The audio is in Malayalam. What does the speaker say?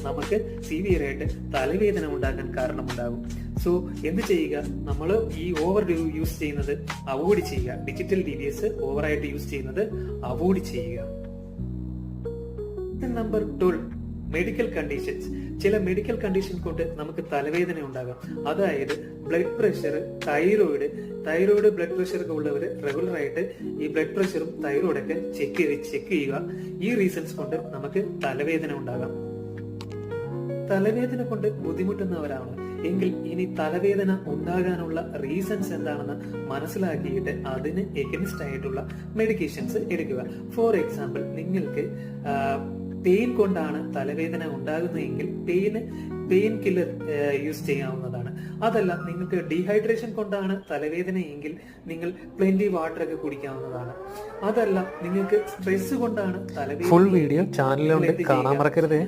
നമുക്ക് സിവിയർ ആയിട്ട് തലവേദന ഉണ്ടാക്കാൻ കാരണമുണ്ടാകും. സോ എന്ത് ചെയ്യുക, നമ്മൾ ഈ ഓവർ യൂസ് ചെയ്യുന്നത് അവോയ്ഡ് ചെയ്യുക. ഡിജിറ്റൽ ഡിവൈസ് ഓവറായിട്ട് യൂസ് ചെയ്യുന്നത് അവോയ്ഡ് ചെയ്യുക. Number 12, medical conditions. ചില മെഡിക്കൽ കണ്ടീഷൻ കൊണ്ട് നമുക്ക് തലവേദന ഉണ്ടാകാം. അതായത് blood pressure, thyroid blood pressure ഒക്കെ ഉള്ളവർ റെഗുലർ ആയിട്ട് ഈ ബ്ലഡ് പ്രഷറും തൈറോയിഡൊക്കെ ചെക്ക് ചെയ്യുക. ഈ റീസൺസ് കൊണ്ട് നമുക്ക് തലവേദന ഉണ്ടാകാം. തലവേദന കൊണ്ട് ബുദ്ധിമുട്ടുന്നവരാണ് എങ്കിൽ ഇനി തലവേദന ഉണ്ടാകാനുള്ള റീസൺസ് എന്താണെന്ന് മനസ്സിലാക്കിയിട്ട് അതിന് എഗനിസ്റ്റ് ആയിട്ടുള്ള മെഡിക്കേഷൻസ് എടുക്കുക. ഫോർ എക്സാമ്പിൾ, നിങ്ങൾക്ക് പെയിൻ കൊണ്ടാണ് തലവേദന ഉണ്ടാകുന്നതെങ്കിൽ പെയിൻ കില്ലർ യൂസ് ചെയ്യാവുന്നതാണ്. അതല്ല, നിങ്ങൾക്ക് ഡീഹൈഡ്രേഷൻ കൊണ്ടാണ് തലവേദന എങ്കിൽ നിങ്ങൾ പ്ലെന്റി വാട്ടർ ഒക്കെ കുടിക്കാവുന്നതാണ്. അതല്ല, നിങ്ങൾക്ക് സ്ട്രെസ് കൊണ്ടാണ് തലവേദന, ഫുൾ വീഡിയോ ചാനലിലുണ്ട്, കാണാൻ മറക്കരുത്.